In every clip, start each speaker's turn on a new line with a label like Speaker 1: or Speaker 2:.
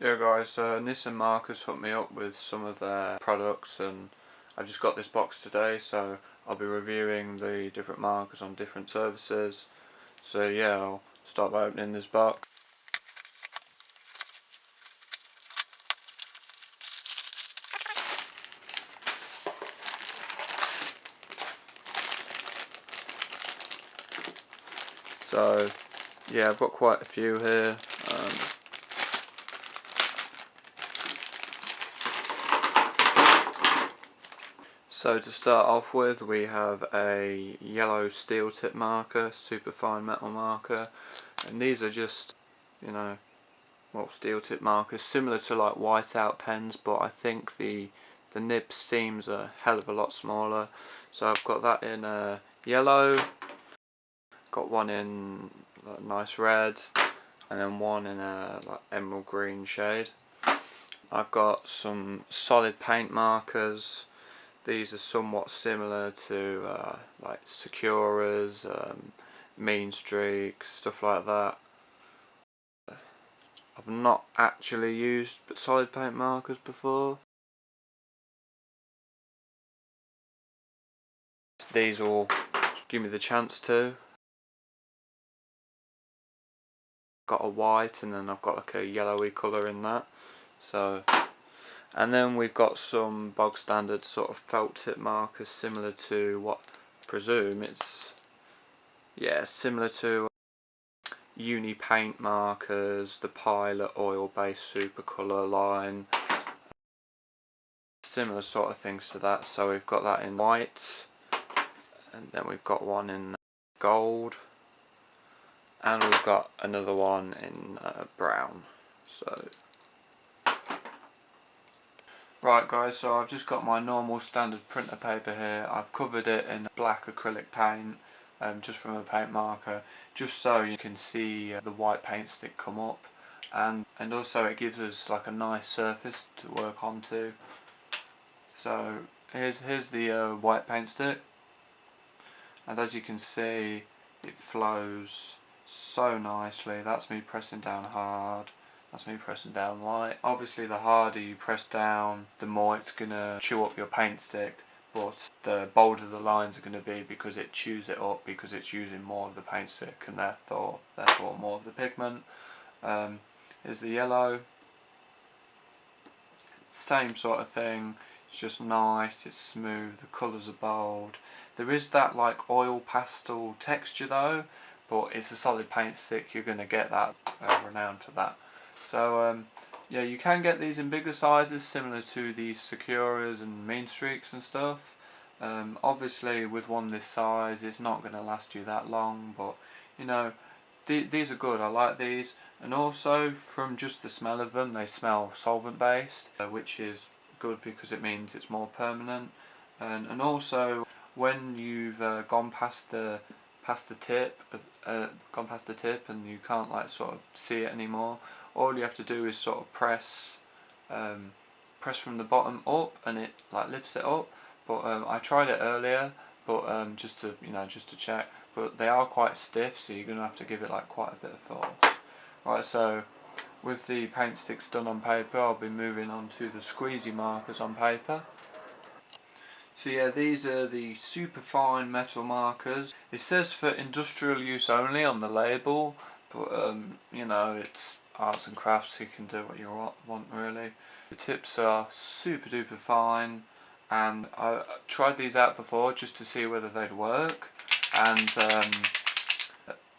Speaker 1: Yeah guys, Nissen Markers hooked me up with some of their products and I've just got this box today, so I'll be reviewing the different markers on different services. So yeah, I'll start by opening this box. So yeah, I've got quite a few here. So to start off with, we have a yellow steel tip marker, Superfine metal marker, and these are just, steel tip markers, similar to like whiteout pens, but I think the nib seams are a hell of a lot smaller. So I've got that in yellow, got one in like, nice red, and then one in a like emerald green shade. I've got some solid paint markers. These are somewhat similar to like Securas, Mean Streaks, stuff like that. I've not actually used solid paint markers before. These all give me the chance to. Got a white and then I've got like a yellowy colour in that. So, and then we've got some bog standard sort of felt tip markers similar to what I presume it's, yeah, similar to uni paint markers, the Pilot oil based super colour line, similar sort of things to that. So we've got that in white, and then we've got one in gold, and we've got another one in brown. So right guys, so I've just got my normal standard printer paper here. I've covered it in black acrylic paint, just from a paint marker, just so you can see the white paint stick come up, and also it gives us like a nice surface to work onto. So here's the white paint stick, and as you can see it flows so nicely. That's me pressing down hard, that's me pressing down light. Obviously the harder you press down, the more it's going to chew up your paint stick, but the bolder the lines are going to be because it chews it up, because it's using more of the paint stick and therefore more of the pigment. Here's the yellow, same sort of thing. It's just nice, it's smooth, the colours are bold. There is that like oil pastel texture though, but it's a solid paint stick, you're going to get that renowned for that. So yeah, you can get these in bigger sizes similar to these Securas and Mean Streaks and stuff. Obviously with one this size it's not going to last you that long, but you know, these are good, I like these. And also from just the smell of them, they smell solvent based, which is good because it means it's more permanent. And also when you've gone past the tip, and you can't like sort of see it anymore, all you have to do is sort of press from the bottom up, and it like lifts it up. But I tried it earlier, but just to check. But they are quite stiff, so you're gonna have to give it like quite a bit of force. Right, so with the paint sticks done on paper, I'll be moving on to the Squeezy markers on paper. So yeah, these are the Superfine metal markers. It says for industrial use only on the label, but it's arts and crafts, you can do what you want really. The tips are super duper fine, and I tried these out before just to see whether they'd work, and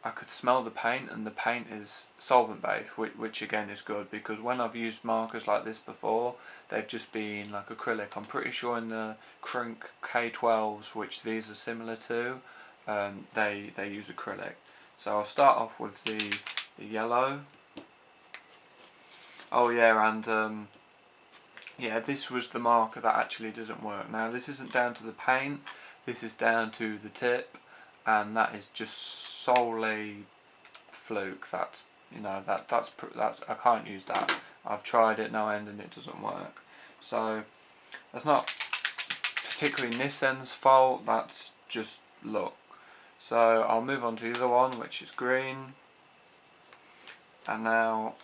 Speaker 1: I could smell the paint, and the paint is solvent based, which again is good, because when I've used markers like this before, they've just been like acrylic. I'm pretty sure in the Crink K12s, which these are similar to, they use acrylic. So I'll start off with the yellow. Oh yeah, and yeah, this was the marker that actually doesn't work. Now this isn't down to the paint, this is down to the tip, and that is just solely fluke. That's that's I can't use that. I've tried it no end and it doesn't work. So that's not particularly Nissen's fault, that's just luck. So I'll move on to the other one, which is green. And now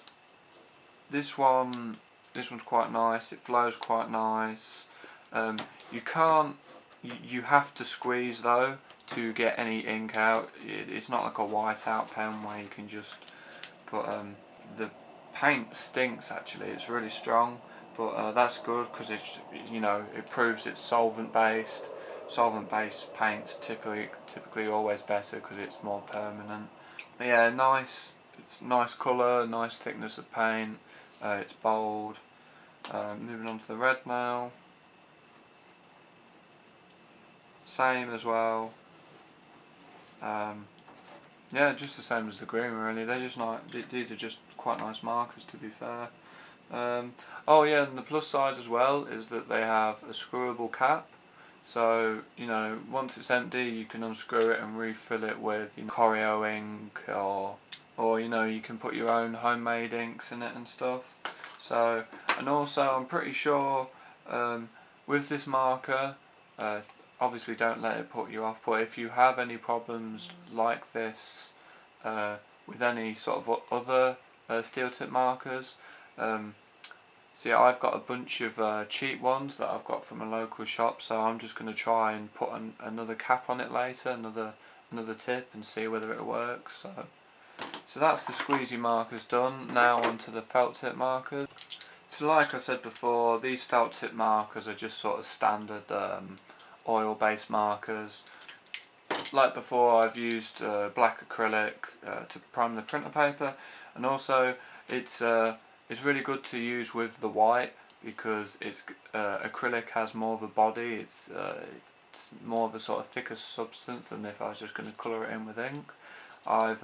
Speaker 1: this one's quite nice. It flows quite nice. You can't. You have to squeeze though to get any ink out. It's not like a whiteout pen where you can just put. The paint stinks actually. It's really strong, but that's good because it's, you know, it proves it's solvent based. Solvent based paints typically always better because it's more permanent. But yeah, nice. It's nice colour, nice thickness of paint. It's bold. Moving on to the red now. Same as well. Yeah, just the same as the green really. They're just not. These are just quite nice markers, to be fair. Oh yeah, and the plus side as well is that they have a screwable cap. So, you know, once it's empty, you can unscrew it and refill it with, you know, Choreo ink, or you know, you can put your own homemade inks in it and stuff. So, and also I'm pretty sure with this marker, obviously don't let it put you off, but if you have any problems like this with any sort of other steel tip markers, so yeah, I've got a bunch of cheap ones that I've got from a local shop, so I'm just going to try and put another cap on it later, another tip, and see whether it works. So that's the squeezy markers done. Now onto the felt tip markers. So like I said before, these felt tip markers are just sort of standard oil based markers. Like before, I've used black acrylic to prime the printer paper, and also it's really good to use with the white because acrylic has more of a body. It's more of a sort of thicker substance than if I was just going to colour it in with ink. I've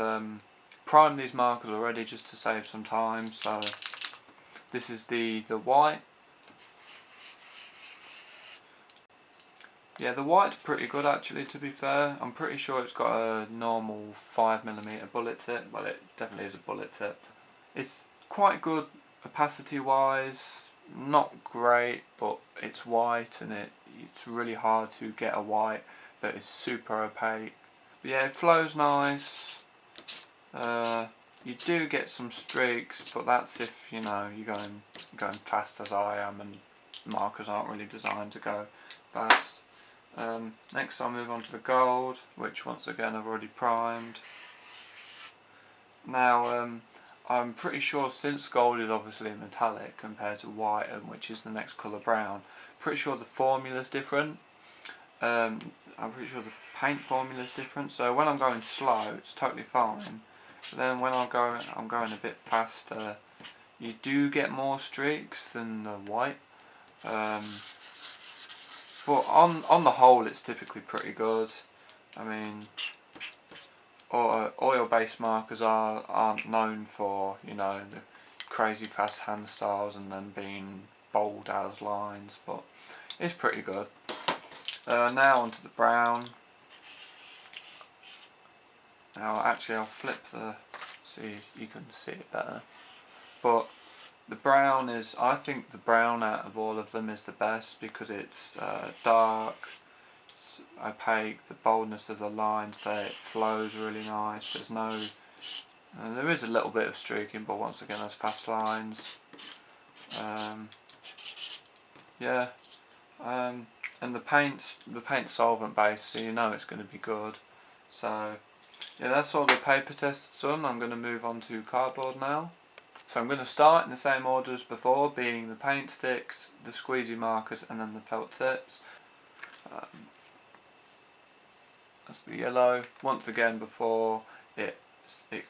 Speaker 1: primed these markers already just to save some time. So this is the white. Yeah, the white's pretty good actually, to be fair. I'm pretty sure it's got a normal 5mm bullet tip. Well, it definitely is a bullet tip. It's quite good opacity wise, not great, but it's white and it's really hard to get a white that is super opaque. But yeah, it flows nice. You do get some streaks, but that's if, you know, you're going fast as I am, and markers aren't really designed to go fast. Next I'll move on to the gold, which once again I've already primed. Now I'm pretty sure, since gold is obviously metallic compared to white, which is the next colour, brown, pretty sure the formula's different. I'm pretty sure the paint formula is different, so when I'm going slow it's totally fine, but then when I'm going a bit faster, you do get more streaks than the white. But on the whole, it's typically pretty good. I mean, oil-based markers aren't known for, you know, the crazy fast hand styles and then being bold as lines, but it's pretty good. Now onto the brown. Now actually I'll flip so you can see it better. But the brown is, I think the brown out of all of them is the best because it's dark, it's opaque, the boldness of the lines there, it flows really nice. There's no, there is a little bit of streaking, but once again there's fast lines. Yeah, and the paint's solvent based, so you know it's going to be good. So yeah, that's all the paper tests done. I'm going to move on to cardboard now. So I'm going to start in the same order as before, being the paint sticks, the squeezy markers, and then the felt tips. That's the yellow. Once again, before it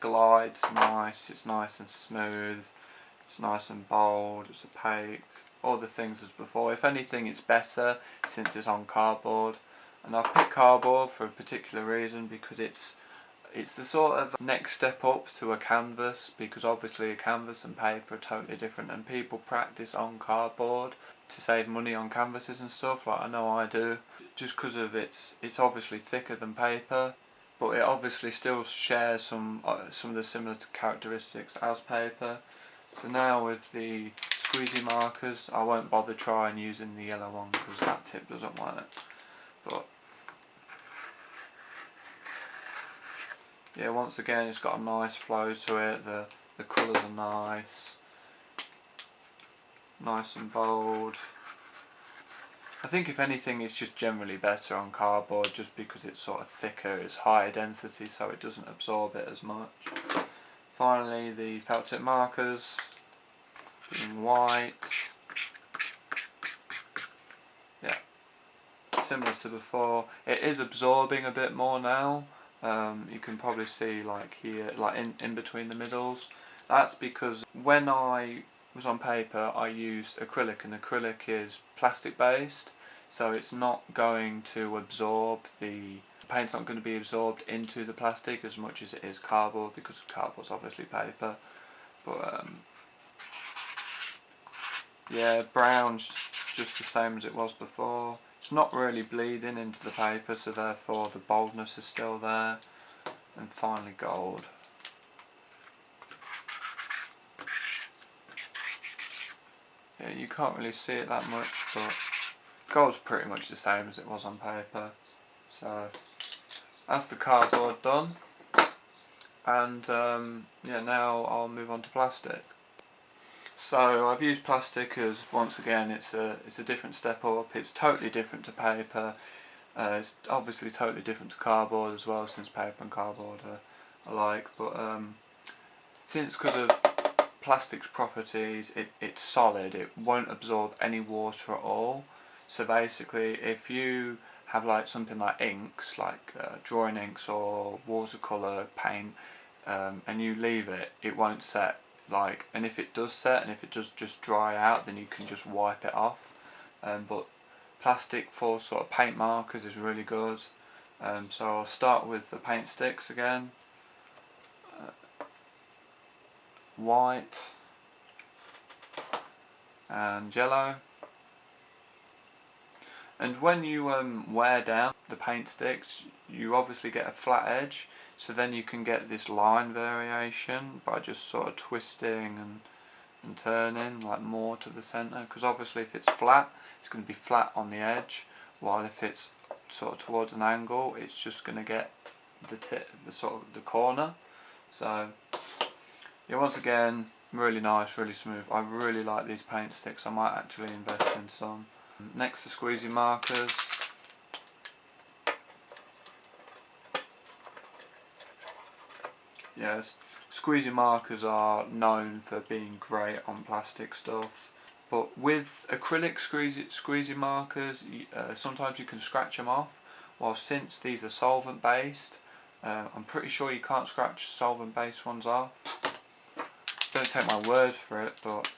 Speaker 1: glides nice, it's nice and smooth, it's nice and bold, it's opaque, all the things as before. If anything, it's better since it's on cardboard. And I've picked cardboard for a particular reason, because it's the sort of next step up to a canvas, because obviously a canvas and paper are totally different, and people practice on cardboard to save money on canvases and stuff, like I know I do, just because of it's obviously thicker than paper, but it obviously still shares some of the similar characteristics as paper. So now with the squeezy markers, I won't bother trying using the yellow one because that tip doesn't work. But yeah, once again it's got a nice flow to it, the colours are nice, nice and bold. I think if anything it's just generally better on cardboard just because it's sort of thicker, it's higher density so it doesn't absorb it as much. Finally the felt tip markers being white. Yeah, similar to before. It is absorbing a bit more now. You can probably see like here, like in between the middles. That's because when I was on paper I used acrylic, and acrylic is plastic based, so it's not going to absorb, the paint's not going to be absorbed into the plastic as much as it is cardboard, because cardboard's obviously paper. But yeah, brown's just the same as it was before. It's not really bleeding into the paper, so therefore the boldness is still there. And finally gold. Yeah, you can't really see it that much, but gold's pretty much the same as it was on paper. So that's the cardboard done. And yeah, now I'll move on to plastic. So I've used plastic as, once again, it's a different step up. It's totally different to paper. It's obviously totally different to cardboard as well, since paper and cardboard are alike. But since, because of plastic's properties, it's solid. It won't absorb any water at all. So basically, if you have like something like inks, like drawing inks or watercolour paint, and you leave it, it won't set. Like, and if it does set, and if it does just dry out, then you can just wipe it off. But plastic for sort of paint markers is really good. So I'll start with the paint sticks again. White and yellow. And when you wear down the paint sticks, you obviously get a flat edge, so then you can get this line variation by just sort of twisting and turning like more to the centre, because obviously if it's flat, it's going to be flat on the edge, while if it's sort of towards an angle, it's just going to get the tip, the sort of the corner. So yeah, once again, really nice, really smooth. I really like these paint sticks. I might actually invest in some. Next, the Squeezy markers. Yes, Squeezy markers are known for being great on plastic stuff, but with acrylic squeezy markers, sometimes you can scratch them off. While since these are solvent based, I'm pretty sure you can't scratch solvent based ones off. Don't take my word for it, but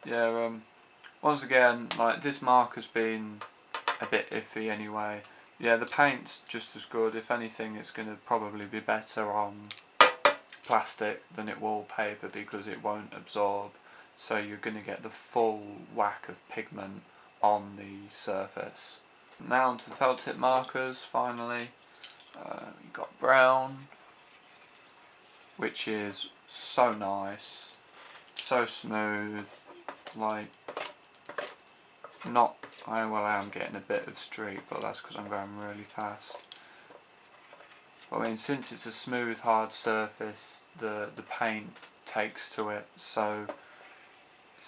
Speaker 1: yeah, once again, like, this marker's been a bit iffy anyway. Yeah, the paint's just as good. If anything, it's going to probably be better on plastic than it will paper, because it won't absorb, so you're going to get the full whack of pigment on the surface. Now onto the felt tip markers, finally. You've got brown, which is so nice, so smooth, like, not, well, I am getting a bit of streak, but that's because I'm going really fast. But I mean, since it's a smooth, hard surface, the paint takes to it so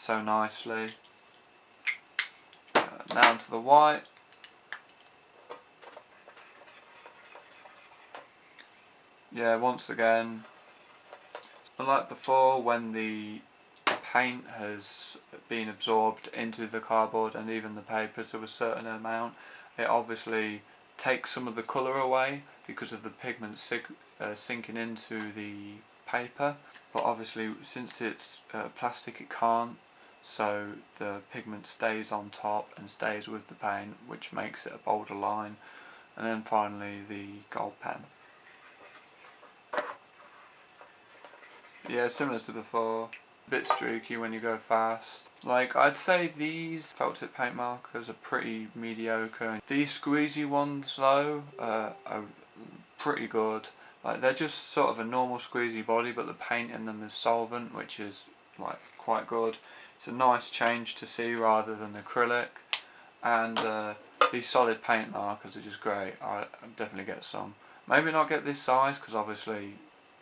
Speaker 1: nicely. Now onto the white. Yeah, once again, unlike before, when the paint has been absorbed into the cardboard and even the paper to a certain amount, it obviously takes some of the colour away because of the pigment sinking into the paper. But obviously, since it's plastic, it can't, so the pigment stays on top and stays with the paint, which makes it a bolder line. And then finally the gold pen. Yeah, similar to before, a bit streaky when you go fast. Like, I'd say these felt tip paint markers are pretty mediocre. These squeezy ones though are pretty good. Like, they're just sort of a normal squeezy body, but the paint in them is solvent, which is like quite good. It's a nice change to see rather than acrylic. And These solid paint markers are just great. I definitely get some. Maybe not get this size because obviously,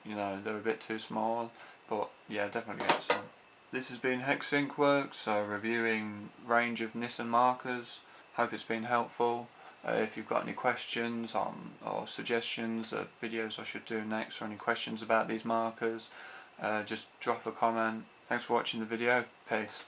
Speaker 1: you know, they're a bit too small, but yeah, definitely get some. This has been Hex Ink Works, so reviewing range of Nissen markers. Hope it's been helpful. If you've got any questions on or suggestions of videos I should do next, or any questions about these markers, just drop a comment. Thanks for watching the video. Peace.